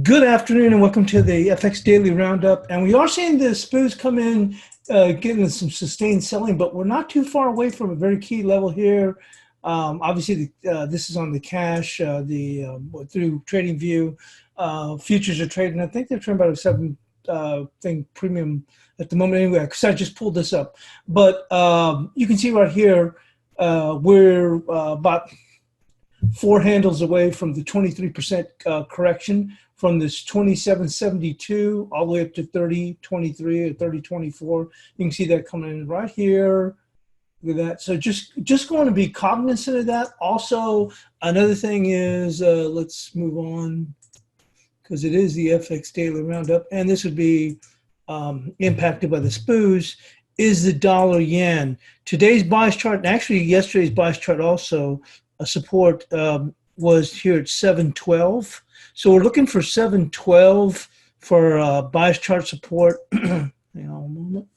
Good afternoon and welcome to the FX Daily Roundup. And we are seeing the SPOOs come in, getting some sustained selling, but we're not too far away from a very key level here. Obviously, this is on the cash, through TradingView. Futures are trading. I think they're trading about a 7 thing premium at the moment anyway, because I just pulled this up. But you can see right here, we're about 4 handles away from the 23% correction from this 27.72 all the way up to 30.23 or 30.24. You can see that coming in right here. Look at that. So just going to be cognizant of that. Also, another thing is, let's move on because it is the FX Daily Roundup, and this would be impacted by the SPOOs, is the dollar yen. Today's bias chart, and actually yesterday's bias chart also, support was here at 712. So we're looking for 712 for bias chart support. Hang on a moment.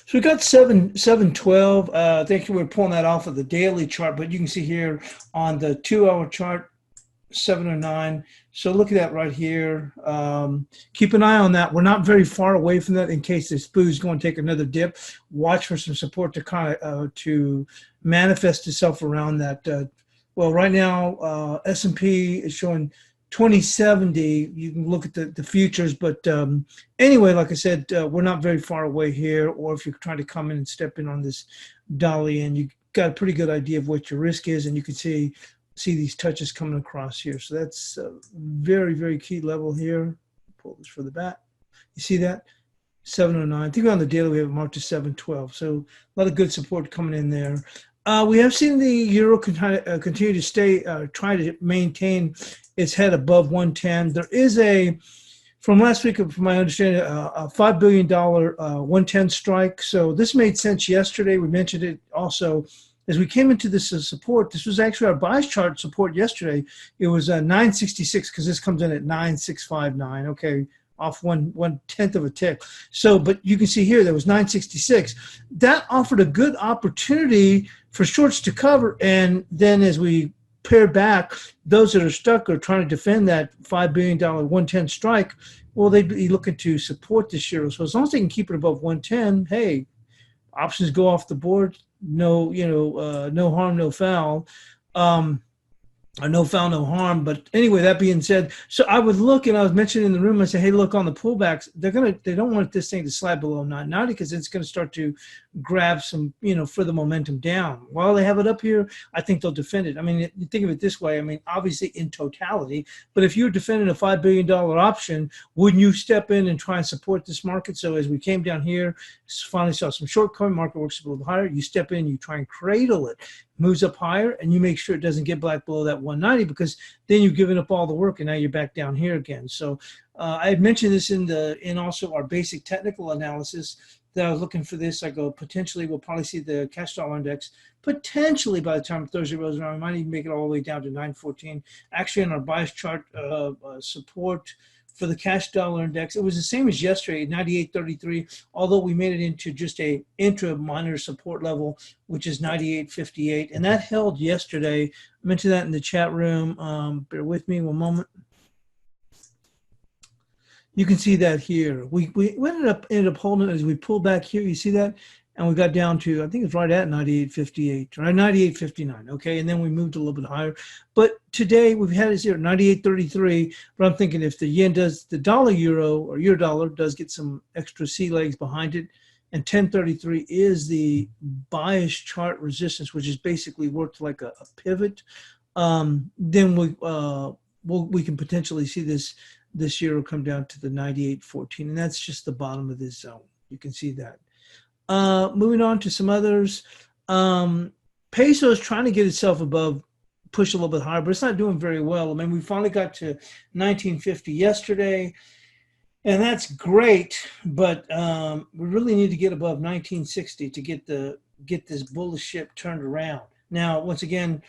So we got 712. I think we're pulling that off of the daily chart, but you can see here on the 2-hour chart, 709. So look at that right here. Keep an eye on that. We're not very far away from that in case the SPOO is going to take another dip. Watch for some support to kind of to manifest itself around that. Well, right now S&P is showing 2070. You can look at the futures, but anyway, like I said, we're not very far away here. Or if you're trying to come in and step in on this dollar yen, you got a pretty good idea of what your risk is, and you can see these touches coming across here. So that's a very, very key level here. Pull this for the back. You see that? 709. I think on the daily we have it marked to 712. So a lot of good support coming in there. We have seen the euro continue to stay, try to maintain its head above 110. There is from last week, from my understanding, a $5 billion 110 strike. So this made sense yesterday. We mentioned it also. As we came into this support, this was actually our bias chart support yesterday. It was 966 because this comes in at 9659. Okay, off one tenth of a tick. So, but you can see here there was 966. That offered a good opportunity for shorts to cover, and then as we pair back, those that are stuck or trying to defend that $5 billion 110 strike, well, they'd be looking to support this euro. So as long as they can keep it above 110, hey, options go off the board. No, no harm, no foul. Or no foul, no harm. But anyway, that being said, so I would look, and I was mentioning in the room, I said, hey, look, on the pullbacks, they don't want this thing to slide below 990 because it's going to start to grab some, further momentum down. While they have it up here, I think they'll defend it. I mean, you think of it this way. I mean, obviously in totality, but if you're defending a $5 billion option, wouldn't you step in and try and support this market? So as we came down here, finally saw some short coming, market works a little higher, you step in, you try and cradle it, moves up higher, and you make sure it doesn't get back below that 190, because then you've given up all the work and now you're back down here again. So I had mentioned this in also our basic technical analysis that I was looking for this. I go, potentially we'll probably see the cash dollar index potentially by the time Thursday rolls around. We might even make it all the way down to 914. Actually, on our bias chart support for the cash dollar index, it was the same as yesterday, 98.33, although we made it into just a intra minor support level, which is 98.58, and that held yesterday. I mentioned that in the chat room. Bear with me one moment. You can see that here. We ended up holding it as we pulled back here. You see that? And we got down to, I think it's right at 98.58, or 98.59, okay? And then we moved a little bit higher. But today we've had it here at 98.33, but I'm thinking if the yen does, the dollar euro, or euro dollar does get some extra sea legs behind it, and 10.33 is the bias chart resistance, which is basically worked like a pivot, then we can potentially see this euro come down to the 98.14, and that's just the bottom of this zone. You can see that. Moving on to some others. Peso is trying to get itself above, push a little bit higher, but it's not doing very well. I mean, we finally got to 1950 yesterday, and that's great, but we really need to get above 1960 to get this bullish ship turned around. Now, once again,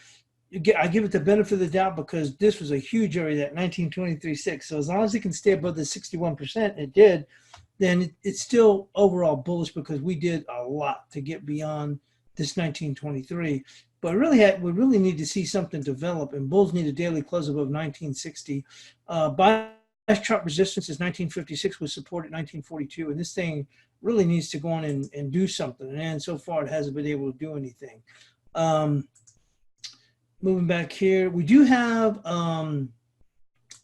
I give it the benefit of the doubt because this was a huge area, that 1923.6. So as long as it can stay above the 61%, it did, then it's still overall bullish because we did a lot to get beyond this 1923. But we really need to see something develop, and bulls need a daily close above 1960. Bias chart resistance is 1956 with support at 1942, and this thing really needs to go on and do something. And so far, it hasn't been able to do anything. Moving back here, we do have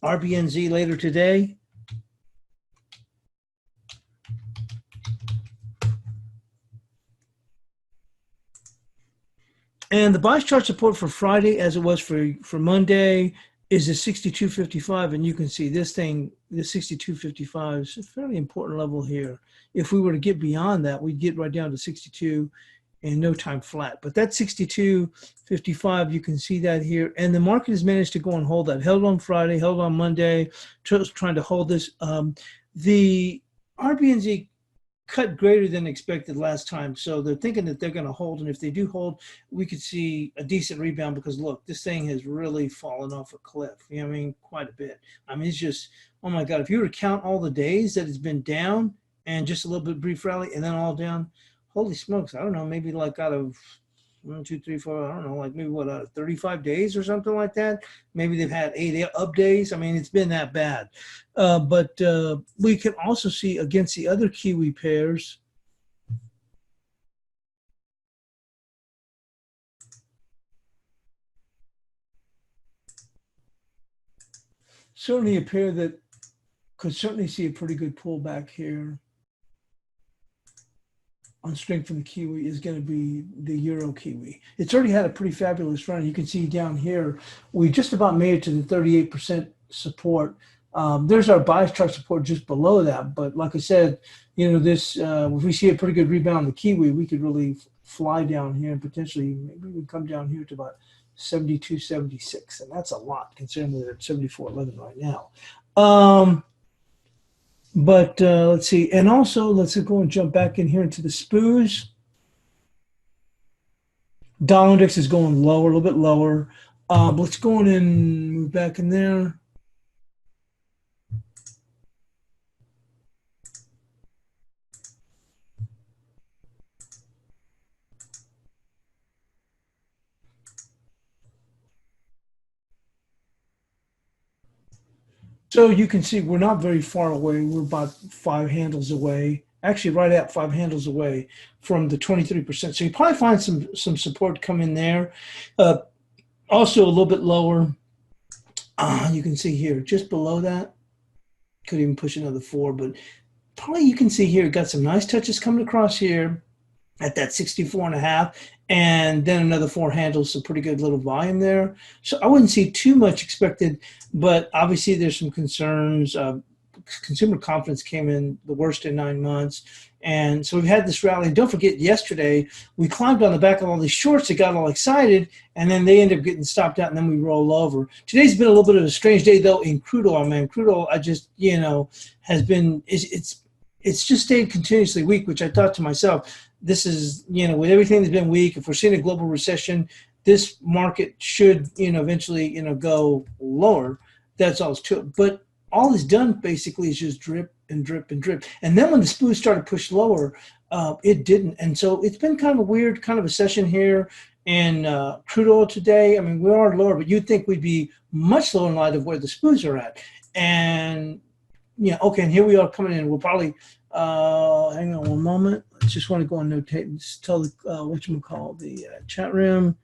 RBNZ later today. And the bias chart support for Friday, as it was for Monday, is a 62.55. And you can see this thing, this 62.55 is a fairly important level here. If we were to get beyond that, we'd get right down to 62 and no time flat. But that 62.55, you can see that here. And the market has managed to go and hold that. Held on Friday, held on Monday, trying to hold this. The RBNZ cut greater than expected last time. So they're thinking that they're going to hold. And if they do hold, we could see a decent rebound because, look, this thing has really fallen off a cliff. You know what I mean? Quite a bit. I mean, it's just, oh, my God. If you were to count all the days that it's been down and just a little bit brief rally and then all down, holy smokes, I don't know, maybe like out of 1, 2, 3, 4, I don't know, like maybe what, 35 days or something like that. Maybe they've had 8 up days. I mean, it's been that bad. But we can also see against the other Kiwi pairs, certainly a pair that could certainly see a pretty good pullback here on strength from the Kiwi is going to be the Euro Kiwi. It's already had a pretty fabulous run. You can see down here, we just about made it to the 38% support. There's our bias chart support just below that. But like I said, you know, this if we see a pretty good rebound on the Kiwi, we could really fly down here and potentially maybe we come down here to about 72.76. And that's a lot considering we're at 74.11 right now. But let's see. And also, let's go and jump back in here into the SPOOs. Dollar index is going lower, a little bit lower. Let's go in and move back in there. So you can see we're not very far away. We're about 5 handles away, actually right at 5 handles away from the 23%. So you probably find some support come in there. Also a little bit lower. You can see here just below that. Could even push another 4, but probably you can see here got some nice touches coming across here at that 64.5, and then another 4 handles, some pretty good little volume there. So I wouldn't see too much expected, but obviously there's some concerns. Consumer confidence came in the worst in 9 months. And so we've had this rally. And don't forget, yesterday we climbed on the back of all these shorts that got all excited, and then they end up getting stopped out, and then we roll over. Today's been a little bit of a strange day, though, in crude oil, man. Crude oil, I just, you know, has been, it's just stayed continuously weak, which I thought to myself, this is, you know, with everything that's been weak, if we're seeing a global recession, this market should, you know, eventually, you know, go lower. That's all it's to it. But all it's done basically is just drip and drip and drip. And then when the SPOO started to push lower, it didn't. And so it's been kind of a weird kind of a session here in crude oil today. I mean, we are lower, but you'd think we'd be much lower in light of where the SPOOs are at. And, yeah, okay, and here we are coming in. We'll probably, hang on one moment. I just want to go and notate and just tell the, whatchamacallit, the chat room.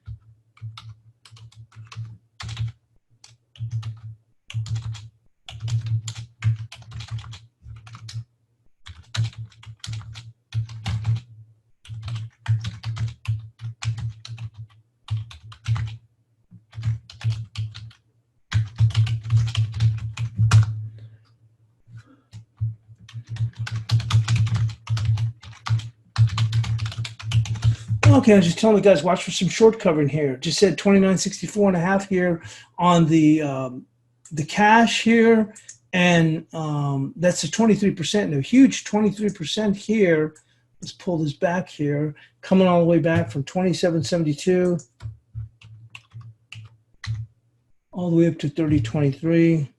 Okay, I was just telling the guys, watch for some short covering here. Just said 29.64.5 here on the cash here, and that's a 23%, and a huge 23% here. Let's pull this back here, coming all the way back from 27.72 all the way up to 30.23.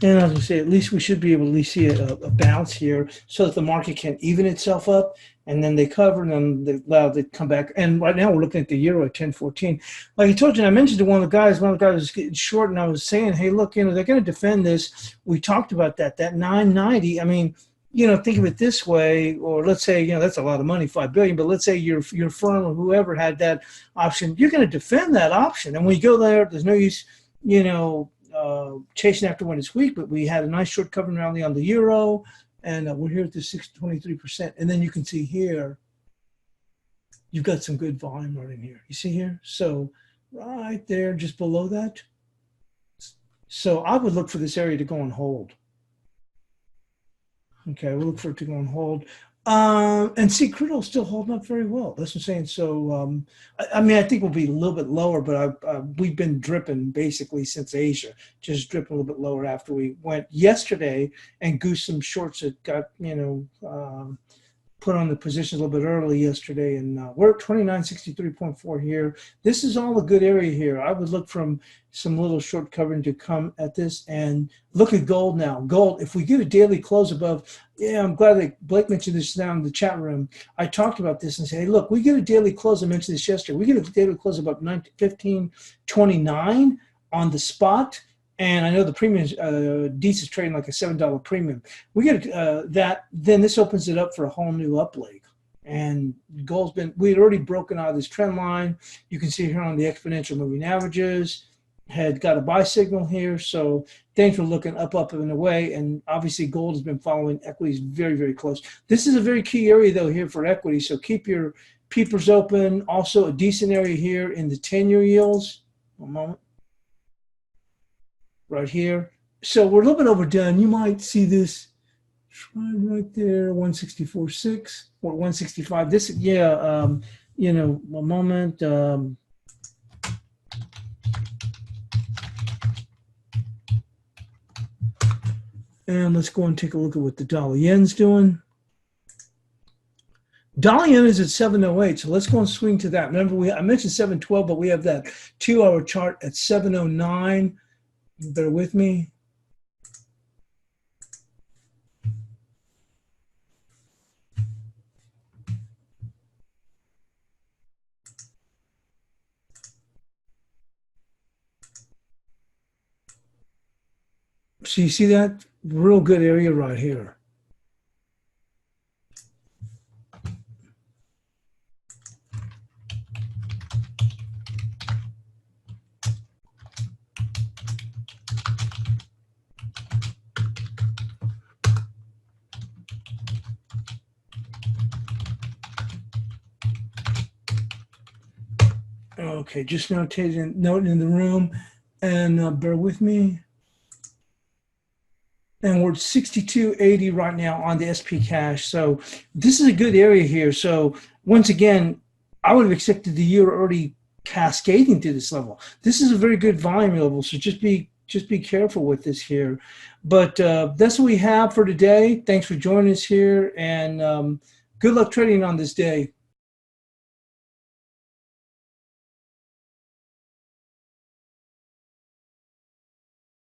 And as I say, at least we should be able to at least see a bounce here so that the market can even itself up, and then they cover, and then they allow it to come back. And right now we're looking at the euro at 10.14. Like I told you, I mentioned to one of the guys was getting short, and I was saying, hey, look, they're going to defend this. We talked about that 990. I mean, think of it this way, or let's say, that's a lot of money, 5 billion, but let's say your firm or whoever had that option, you're going to defend that option. And when you go there, there's no use, chasing after when it's weak, but we had a nice short covering rally on the euro, and we're here at the 6.23%. And then you can see here, you've got some good volume right in here. You see here? So right there, just below that. So I would look for this area to go and hold. Okay, we'll look for it to go and hold. And see, crude oil still holding up very well. That's what I'm saying. So, I mean, I think we'll be a little bit lower, but we've been dripping basically since Asia, just dripping a little bit lower after we went yesterday and goosed some shorts that got, put on the positions a little bit early yesterday. And we're at 2963.4 here. This is all a good area here. I would look from some little short covering to come at this, and look at gold now. Gold, if we get a daily close above, I'm glad that Blake mentioned this down in the chat room. I talked about this and said, hey, look, we get a daily close. I mentioned this yesterday. We get a daily close above 15.29 on the spot. And I know the premium, Deets is trading like a $7 premium. We get that, then this opens it up for a whole new up leg. And gold's we had already broken out of this trend line. You can see here on the exponential moving averages, had got a buy signal here. So things were looking up and away. And obviously gold has been following equities very, very close. This is a very key area though here for equity. So keep your peepers open. Also a decent area here in the 10-year yields. One moment. Right here. So we're a little bit overdone. You might see this right there, 164.6 or 165. This, one moment. And let's go and take a look at what the dollar yen's doing. Dollar yen is at 708, so let's go and swing to that. Remember, I mentioned 712, but we have that 2-hour chart at 709. Bear with me. So you see that real good area right here. Okay, just noting in the room, and bear with me. And we're at 62.80 right now on the SP cash. So this is a good area here. So once again, I would have expected the year already cascading to this level. This is a very good volume level. So just be careful with this here. But that's what we have for today. Thanks for joining us here, and good luck trading on this day.